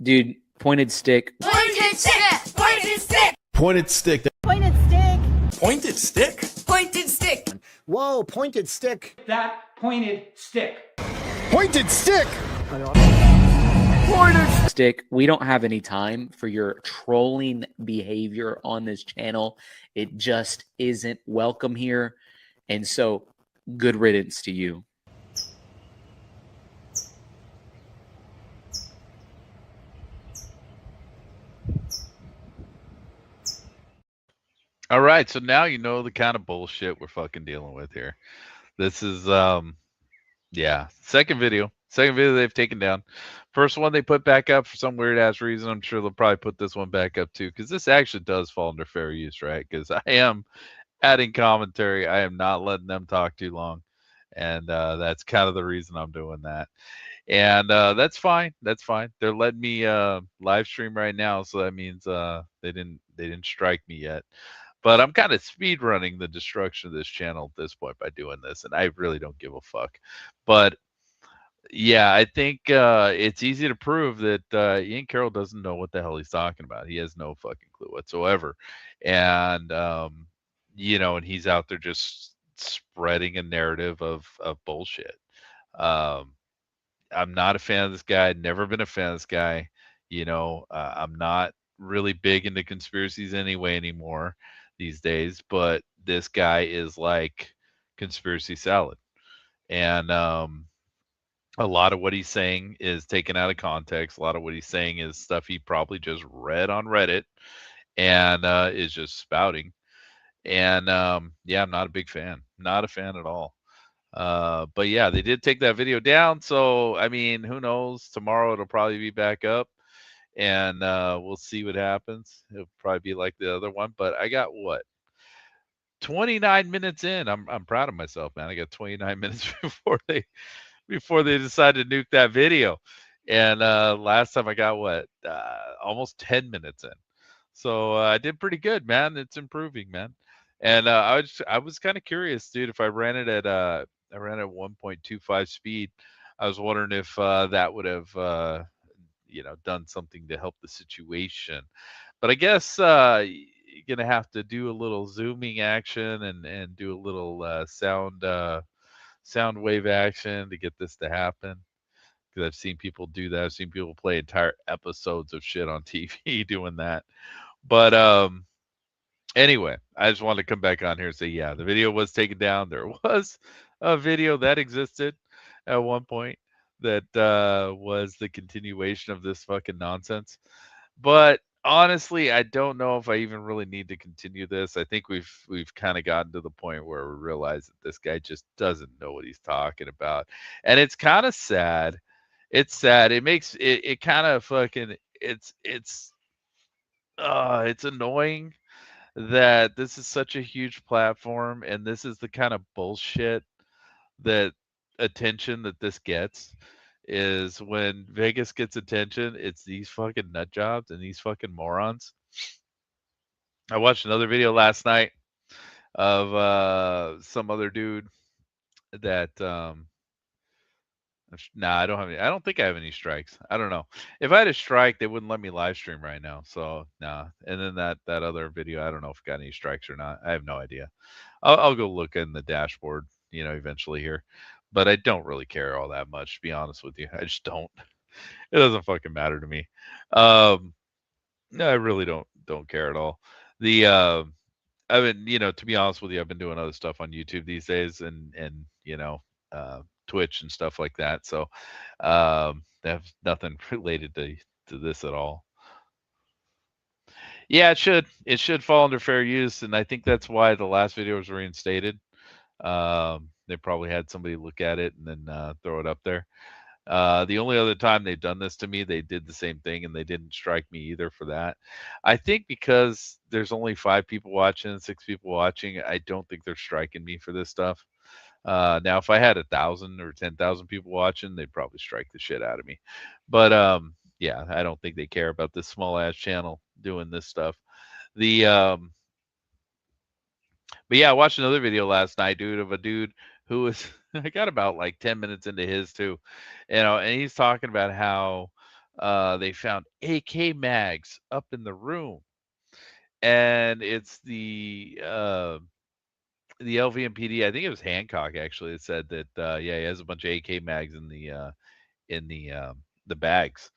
Dude, pointed stick. Pointed stick! Pointed stick! Pointed stick. Pointed stick. Pointed stick? Pointed stick! Whoa, pointed stick. That pointed stick. Pointed stick! Stick. We don't have any time for your trolling behavior on this channel. It just isn't welcome here. And so, good riddance to you. All right, so now you know the kind of bullshit we're fucking dealing with here. This is yeah, second video they've taken down. First one they put back up for some weird ass reason. I'm sure they'll probably put this one back up too, because this actually does fall under fair use, right? Because I am adding commentary. I am not letting them talk too long, and that's kind of the reason I'm doing that. And that's fine. That's fine. They're letting me live stream right now, so that means they didn't strike me yet. But I'm kind of speed running the destruction of this channel at this point by doing this, and I really don't give a fuck. But yeah, I think it's easy to prove that Ian Caroll doesn't know what the hell he's talking about. He has no fucking clue whatsoever, and you know, and he's out there just spreading a narrative of bullshit. I'm not a fan of this guy. Never been a fan of this guy. You know, I'm not really big into conspiracies anyway anymore these days, but this guy is like conspiracy salad. And a lot of what he's saying is taken out of context. A lot of what he's saying is stuff he probably just read on Reddit and is just spouting. And yeah, I'm not a big fan. Not a fan at all. But yeah, they did take that video down. So, I mean, who knows? Tomorrow it'll probably be back up. And we'll see what happens. It'll probably be like the other one, but I got what, 29 minutes in. I'm proud of myself, man. I got 29 minutes before they decided to nuke that video. And last time I got what, almost 10 minutes in. So I did pretty good, man. It's improving, man. And I was kind of curious, dude. If I ran it at 1.25 speed, I was wondering if that would have you know, done something to help the situation. But I guess you're gonna have to do a little zooming action and do a little sound wave action to get this to happen. Because I've seen people do that. I've seen people play entire episodes of shit on TV doing that. But anyway, I just wanted to come back on here and say, yeah, the video was taken down. There was a video that existed at one point that was the continuation of this fucking nonsense. But honestly, I don't know if I even really need to continue this. I think we've kind of gotten to the point where we realize that this guy just doesn't know what he's talking about. And it's kind of sad. It's sad. It makes it kind of fucking it's annoying that this is such a huge platform and this is the kind of bullshit that attention that this gets. Is when Vegas gets attention, it's these fucking nut jobs and these fucking morons. I watched another video last night of some other dude that I don't think I have any strikes. I don't know. If I had a strike, they wouldn't let me live stream right now. So nah. And then that other video, I don't know if it got any strikes or not. I have no idea. I'll go look in the dashboard, you know, eventually here. But I don't really care all that much, to be honest with you. I just don't. It doesn't fucking matter to me. No, I really don't care at all. I've been, you know, to be honest with you, I've been doing other stuff on YouTube these days and you know, Twitch and stuff like that. So they have nothing related to this at all. Yeah, it should fall under fair use, and I think that's why the last video was reinstated. They probably had somebody look at it and then throw it up there. The only other time they've done this to me, they did the same thing and they didn't strike me either for that. I think because there's only 5 people watching, 6 people watching, I don't think they're striking me for this stuff. Now, if I had 1,000 or 10,000 people watching, they'd probably strike the shit out of me. But yeah, I don't think they care about this small ass channel doing this stuff. But yeah, I watched another video last night, dude, of a dude who was I got about like 10 minutes into his too, you know, and he's talking about how they found AK mags up in the room, and it's the LVMPD. I think it was Hancock actually that said that yeah, he has a bunch of AK mags in the bags,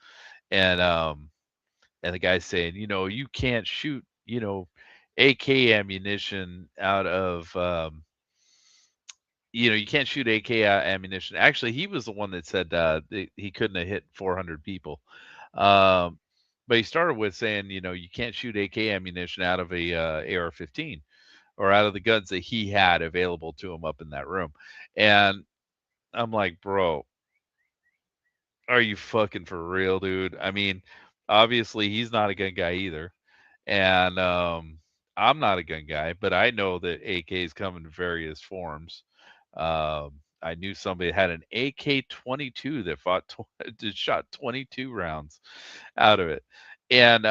and and the guy's saying, you can't shoot, AK ammunition out of you can't shoot AK ammunition. Actually, he was the one that said he couldn't have hit 400 people. Um, but he started with saying, you can't shoot AK ammunition out of a AR-15 or out of the guns that he had available to him up in that room. And I'm like, bro, are you fucking for real, dude? I mean, obviously he's not a gun guy either. And I'm not a gun guy, but I know that AKs come in various forms. I knew somebody had an AK-22 that that shot 22 rounds out of it, and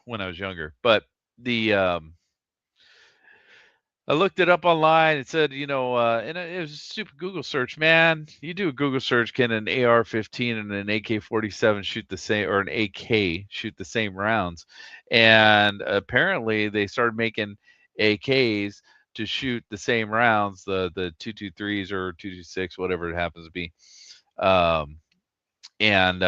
when I was younger. But the I looked it up online. It said, and it was a stupid Google search, man. You do a Google search, can an AR-15 and an AK-47 shoot the same, or an AK shoot the same rounds? And apparently, they started making AKs to shoot the same rounds, the 223s or 226, whatever it happens to be. Um, and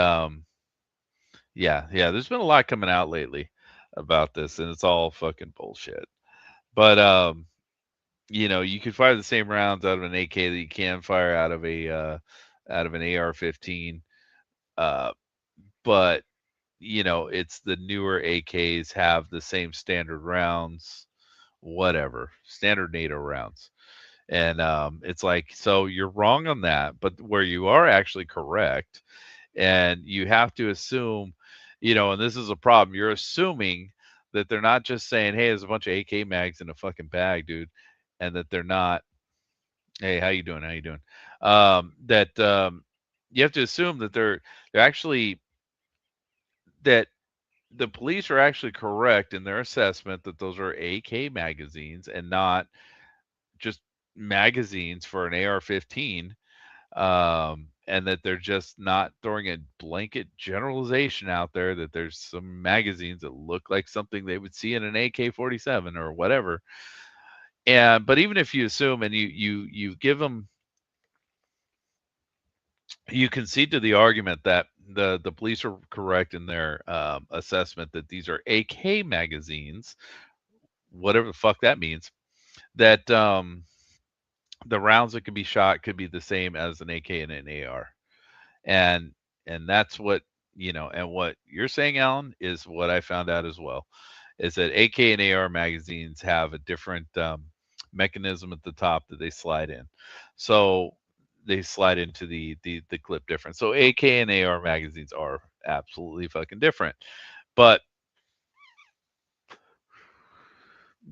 yeah, there's been a lot coming out lately about this, and it's all fucking bullshit. But you could fire the same rounds out of an AK that you can fire out of an AR-15, but it's the newer AKs have the same standard rounds, whatever, standard NATO rounds, and it's like, so you're wrong on that, but where you are actually correct, and you have to assume, and this is a problem. You're assuming that they're not just saying, "Hey, there's a bunch of AK mags in a fucking bag, dude," and that they're not, "Hey, how you doing? How you doing?" That you have to assume that they're actually, that the police are actually correct in their assessment that those are AK magazines and not just magazines for an AR-15, and that they're just not throwing a blanket generalization out there that there's some magazines that look like something they would see in an AK-47 or whatever. And but even if you assume, and you give them, you concede to the argument that the police are correct in their assessment that these are AK magazines, whatever the fuck that means, that the rounds that could be shot could be the same as an AK and an AR, and that's what, and what you're saying, Alan, is what I found out as well, is that AK and AR magazines have a different mechanism at the top that they slide in. So they slide into the clip different. So AK and AR magazines are absolutely fucking different. But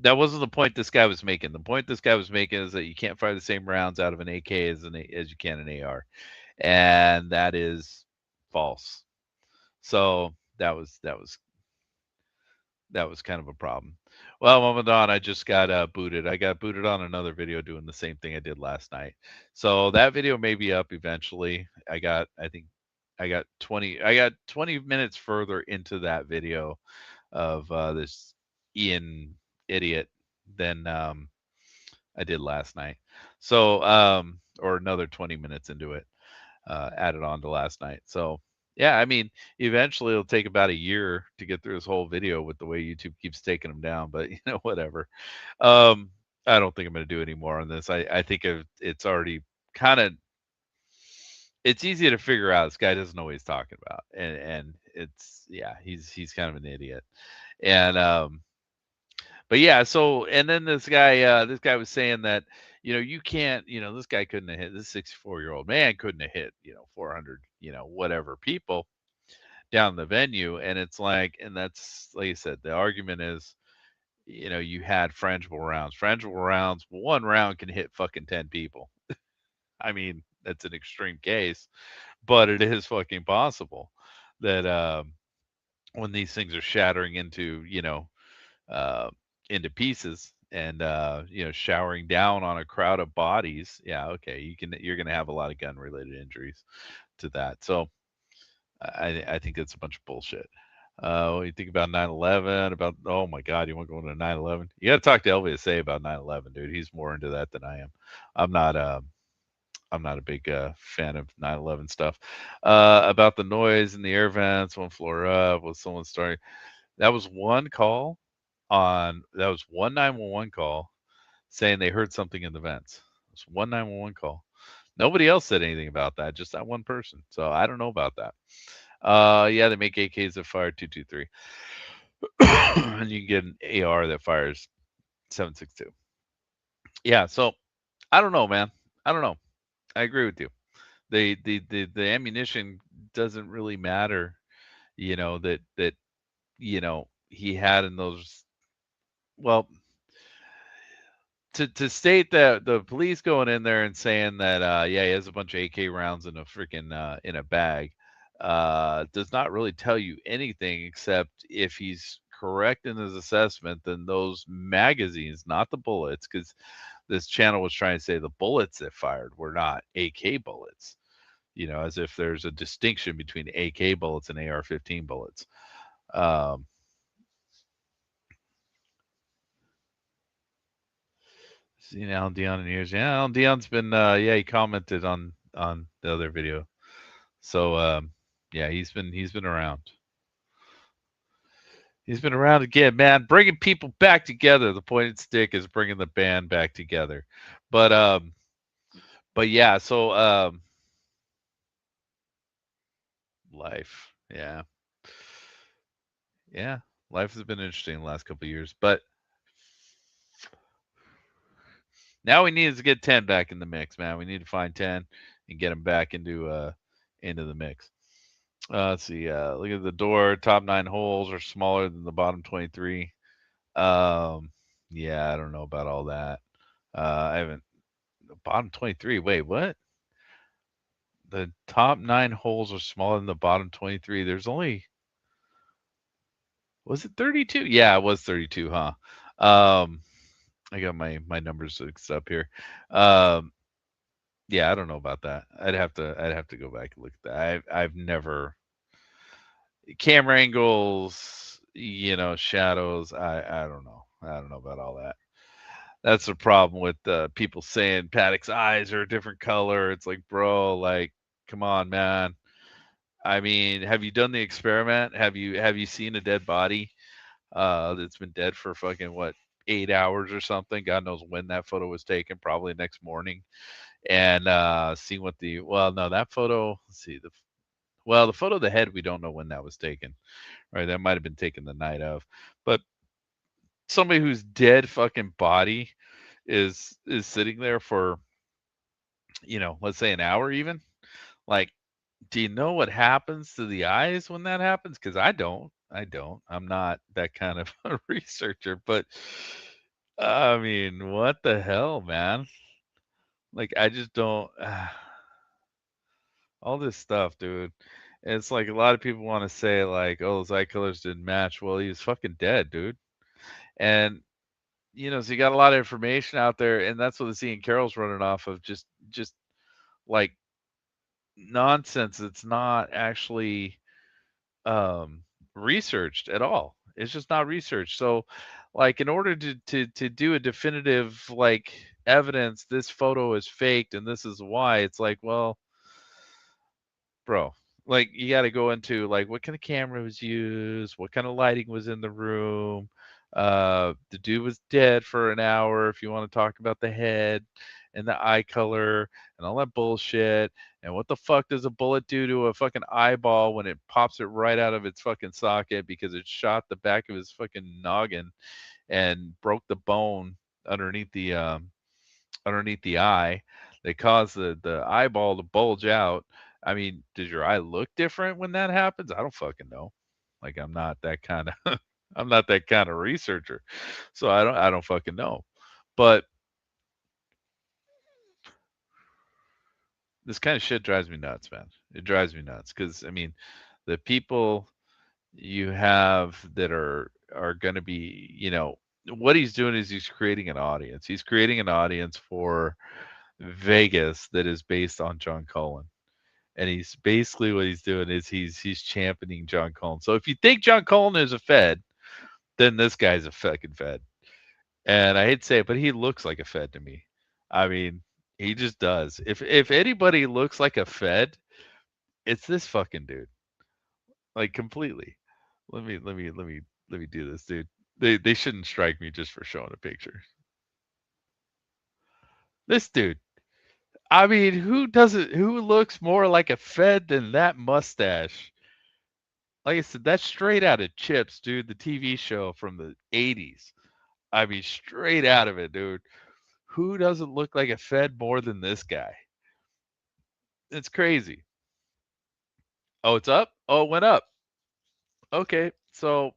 that wasn't the point this guy was making. The point this guy was making is that you can't fire the same rounds out of an AK as you can an AR, and that is false. So that was kind of a problem. Well, Mama Don, I just got booted. I got booted on another video doing the same thing I did last night. So that video may be up eventually. I think I got 20 minutes further into that video of this Ian idiot than I did last night. So or another 20 minutes into it, added on to last night. So yeah, I mean, eventually it'll take about a year to get through this whole video with the way YouTube keeps taking them down, but whatever. I don't think I'm going to do any more on this. I think it's already kind of, it's easy to figure out this guy doesn't know what he's talking about, and it's, yeah, he's kind of an idiot. And but yeah, so, and then this guy was saying that, you can't, this guy couldn't have hit, this 64-year-old man couldn't have hit, 400, whatever people down the venue. And it's like, and that's, like you said, the argument is, you had frangible rounds. Frangible rounds, one round can hit fucking 10 people. I mean, that's an extreme case, but it is fucking possible that when these things are shattering uh, into pieces, and showering down on a crowd of bodies, yeah, okay, you're going to have a lot of gun related injuries to that. So I think it's a bunch of bullshit. When you think about 9/11, about oh my god, you want to go into 9/11? You got to talk to LVSA about 9/11, dude. He's more into that than I am. I'm not. I'm not a big fan of 9/11 stuff. About the noise in the air vents, one floor up, with someone starting. That was one call on. That was one 911 call saying they heard something in the vents. It was one 911 call. Nobody else said anything about that. Just that one person. So I don't know about that. Yeah, they make AKs that fire 223, and you can get an AR that fires 7.62. Yeah, so I don't know, man. I don't know. I agree with you. The ammunition doesn't really matter. That he had in those. Well, to state that the police going in there and saying that yeah, he has a bunch of AK rounds in a freaking in a bag does not really tell you anything, except if he's correct in his assessment, then those magazines, not the bullets, because this channel was trying to say the bullets that fired were not AK bullets, as if there's a distinction between AK bullets and AR-15 bullets. um, Seen Alan Dion in years. Yeah, Alan Dion's been yeah, he commented on the other video. So yeah, he's been around. He's been around again, man, bringing people back together. The pointed stick is bringing the band back together. But yeah, so life. Yeah. Yeah. Life has been interesting the last couple of years, but now we need to get 10 back in the mix, man. We need to find 10 and get them back into the mix. Let's see. Look at the door. Top 9 holes are smaller than the bottom 23. Um, yeah, I don't know about all that. I haven't. The bottom 23. Wait, what? The top 9 holes are smaller than the bottom 23. There's only. Was it 32? Yeah, it was 32, huh? Um, I got my numbers mixed up here. Um, yeah, I don't know about that. I'd have to go back and look at that. I've never camera angles, shadows. I don't know. I don't know about all that. That's the problem with people saying Paddock's eyes are a different color. It's like, bro, like, come on, man. I mean, have you done the experiment? Have you seen a dead body that's been dead for fucking what 8 hours or something? God knows when that photo was taken. Probably next morning. And see what the well, no, that photo. Let's see the photo of the head. We don't know when that was taken. Right, that might have been taken the night of. But somebody whose dead fucking body is sitting there for let's say an hour even. Like, do you know what happens to the eyes when that happens? Because I don't. I'm not that kind of a researcher. But I mean, what the hell, man? Like, I just don't. All this stuff, dude. It's like a lot of people want to say like, oh, those eye colors didn't match. Well, he was fucking dead, dude. And so you got a lot of information out there, and that's what the scene Carol's running off of. Just like nonsense. It's not actually researched at all. It's just not researched. So, like, in order to do a definitive like evidence, this photo is faked and this is why. It's like, well, bro, like you got to go into like what kind of camera was used, what kind of lighting was in the room. The dude was dead for an hour. If you want to talk about the head and the eye color and all that bullshit, and what the fuck does a bullet do to a fucking eyeball when it pops it right out of its fucking socket because it shot the back of his fucking noggin and broke the bone underneath the eye that caused the eyeball to bulge out. I mean, does your eye look different when that happens? I don't fucking know. Like, I'm not that kind of I'm not that kind of researcher. So I don't fucking know. But this kind of shit drives me nuts, man. It drives me nuts cuz I mean, the people you have that are going to be, what he's doing is he's creating an audience. He's creating an audience for Vegas that is based on John Cullen. and he's basically what he's doing is he's championing John Cullen. So if you think John Cullen is a Fed, then this guy's a fucking Fed. And I hate to say it, but he looks like a Fed to me. I mean, he just does. If anybody looks like a Fed, it's this fucking dude. Like completely. Let me do this, dude. They shouldn't strike me just for showing a picture. This dude. I mean, who looks more like a Fed than that mustache? Like I said, that's straight out of Chips, dude, the TV show from the 80s. I mean, straight out of it, dude. Who doesn't look like a Fed more than this guy? It's crazy. Oh, it's up? Oh, it went up. Okay. So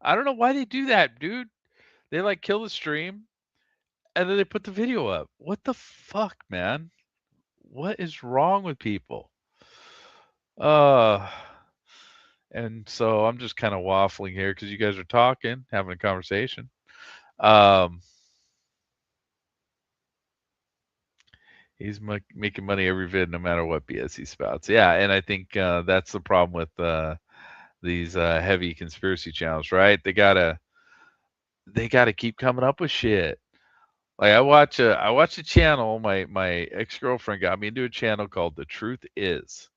I don't know why they do that, dude. They like kill the stream and then they put the video up. What the fuck, man? What is wrong with people? Uh and so I'm just kind of waffling here because you guys are talking, having a conversation. Um he's making money every vid, no matter what BS he spouts. Yeah, and I think that's the problem with these heavy conspiracy channels, right? They gotta keep coming up with shit. Like I watch a channel. My ex girlfriend got me into a channel called The Truth Is,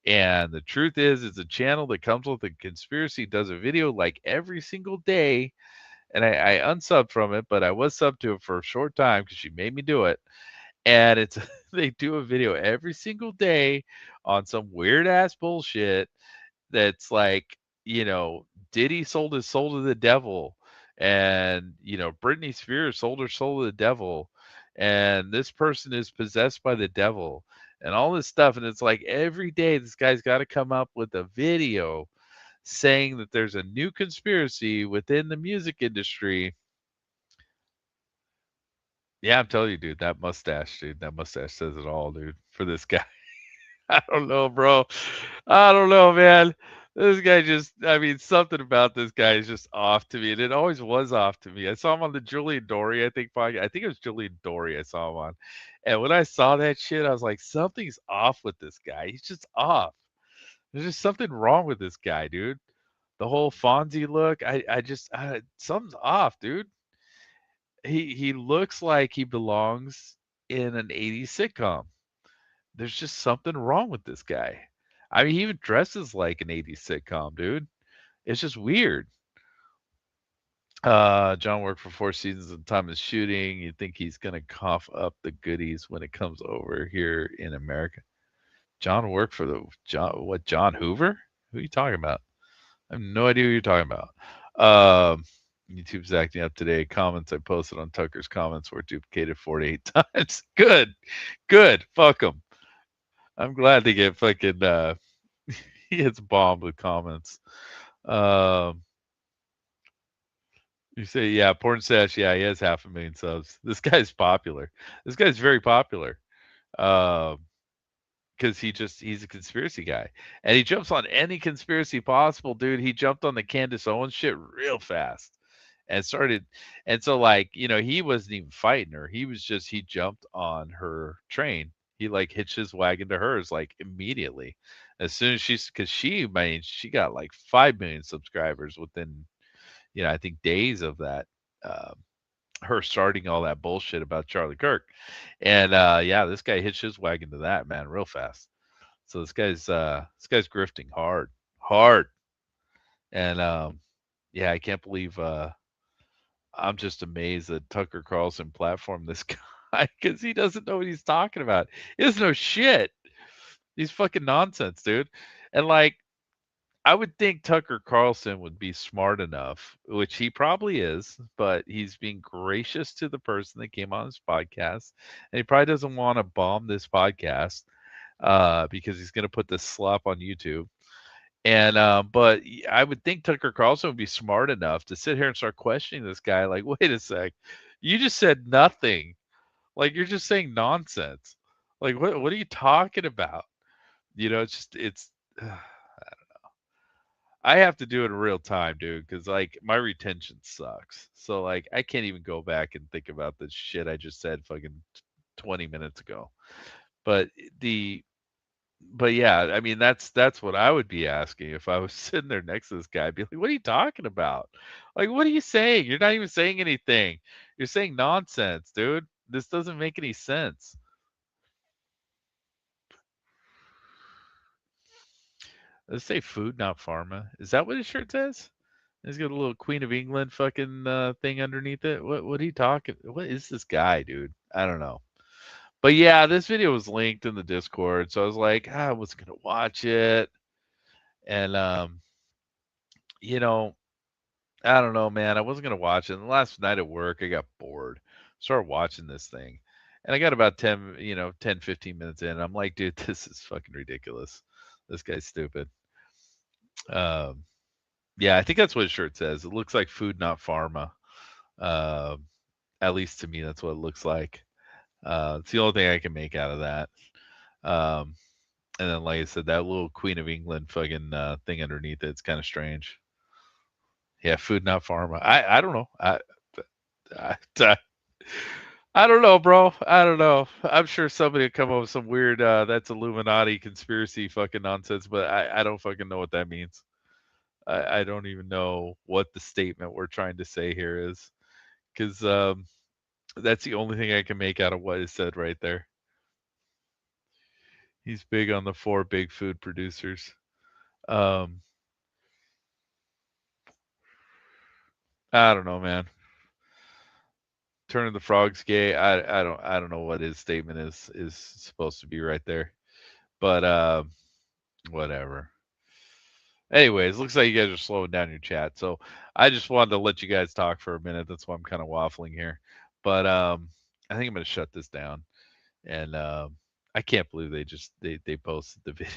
and The Truth Is it's a channel that comes with a conspiracy, does a video like every single day, and I unsubbed from it, but I was subbed to it for a short time because she made me do it. And it's they do a video every single day on some weird ass bullshit that's like, Diddy sold his soul to the devil, and Britney Spears sold her soul to the devil, and this person is possessed by the devil, and all this stuff. And it's like every day this guy's got to come up with a video saying that there's a new conspiracy within the music industry. Yeah, I'm telling you, dude, that mustache says it all, dude, for this guy. I don't know, bro. I don't know, man. This guy just, I mean, something about this guy is just off to me. And it always was off to me. I saw him on the Julian Dory, I think, podcast. I think it was Julian Dory I saw him on. And when I saw that shit, I was like, something's off with this guy. He's just off. There's just something wrong with this guy, dude. The whole Fonzie look, something's off, dude. He looks like he belongs in an 80s sitcom. There's just something wrong with this guy. I mean, he even dresses like an 80s sitcom, dude. It's just weird. John worked for 4 seasons at the time of shooting. You'd think he's gonna cough up the goodies when it comes over here in America. John worked for John Hoover? Who are you talking about? I have no idea who you're talking about. YouTube's acting up today. Comments I posted on Tucker's comments were duplicated 48 times. Good. Good. Fuck him. I'm glad they get fucking he gets bombed with comments. Um you say, yeah, porn stash, yeah, he has 500,000 subs. This guy's popular. This guy's very popular. Because he's a conspiracy guy. And he jumps on any conspiracy possible, dude. He jumped on the Candace Owens shit real fast and started, and so like, he wasn't even fighting her. He jumped on her train. He like hitched his wagon to hers like immediately. As soon as she got like 5 million subscribers within, I think days of that, um, her starting all that bullshit about Charlie Kirk. And yeah, this guy hitched his wagon to that, man, real fast. So this guy's grifting hard, hard. And yeah, I can't believe I'm just amazed that Tucker Carlson platformed this guy because he doesn't know what he's talking about. He doesn't know shit. He's fucking nonsense, dude. And like, I would think Tucker Carlson would be smart enough, which he probably is, but he's being gracious to the person that came on his podcast. And he probably doesn't want to bomb this podcast because he's going to put this slop on YouTube. And but I would think Tucker Carlson would be smart enough to sit here and start questioning this guy. Like, wait a sec, you just said nothing. Like, you're just saying nonsense. Like, what are you talking about? It's just it's. I have to do it in real time, dude, because like my retention sucks. So like I can't even go back and think about the shit I just said fucking 20 minutes ago. But the but yeah, I mean that's what I would be asking if I was sitting there next to this guy. I'd be like, "What are you talking about? Like, what are you saying? You're not even saying anything. You're saying nonsense, dude. This doesn't make any sense." Let's say food, not pharma. Is that what his shirt says? He's got a little Queen of England fucking thing underneath it. What are you talking? What is this guy, dude? I don't know. But yeah, this video was linked in the Discord, so I was like, I was gonna watch it, and you know, I don't know, man. I wasn't gonna watch it. And the last night at work, I got bored. Started watching this thing. And I got about 10, 10, 15 minutes in. I'm like, dude, this is fucking ridiculous. This guy's stupid. Um, yeah, I think that's what his shirt says. It looks like food, not pharma. Um, at least to me, that's what it looks like. It's the only thing I can make out of that. Um, and then, like I said, that little Queen of England fucking thing underneath it's kind of strange. Yeah, food, not pharma. I don't know. I I don't know, bro. I don't know. I'm sure somebody will come up with some weird that's Illuminati conspiracy fucking nonsense, but I don't fucking know what that means. I don't even know what the statement we're trying to say here is, because that's the only thing I can make out of what is said right there. He's big on the 4 big food producers. Um, I don't know, man. Turning the frogs gay. I don't know what his statement is supposed to be right there, but whatever. Anyways, looks like you guys are slowing down your chat, so I just wanted to let you guys talk for a minute. That's why I'm kind of waffling here, but I think I'm gonna shut this down. And I can't believe they posted the video.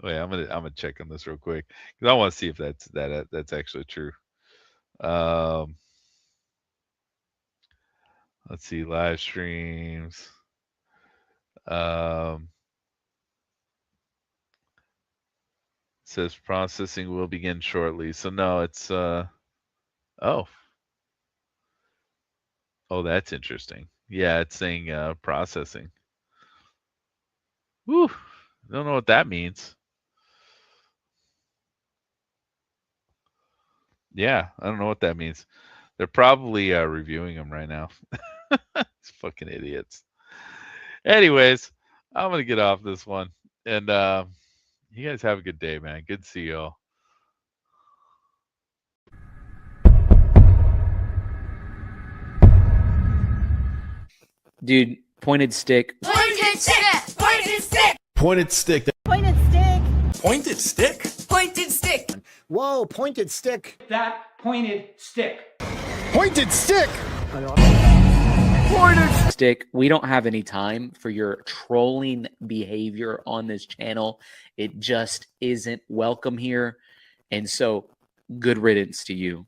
Wait, I'm gonna check on this real quick because I want to see if that's actually true. Um, let's see, live streams. Um, says processing will begin shortly. So no, it's oh that's interesting. Yeah, it's saying processing. Whew, don't know what that means. Yeah, I don't know what that means. They're probably reviewing them right now. These fucking idiots. Anyways, I'm gonna get off this one, and you guys have a good day, man. Good to see y'all. Dude, pointed stick. Pointed stick. Pointed stick. Pointed stick. Pointed stick. Pointed stick? Pointed stick. Whoa, pointed stick. That pointed stick. Pointed stick! Stick. We don't have any time for your trolling behavior on this channel. It just isn't welcome here. And so, good riddance to you.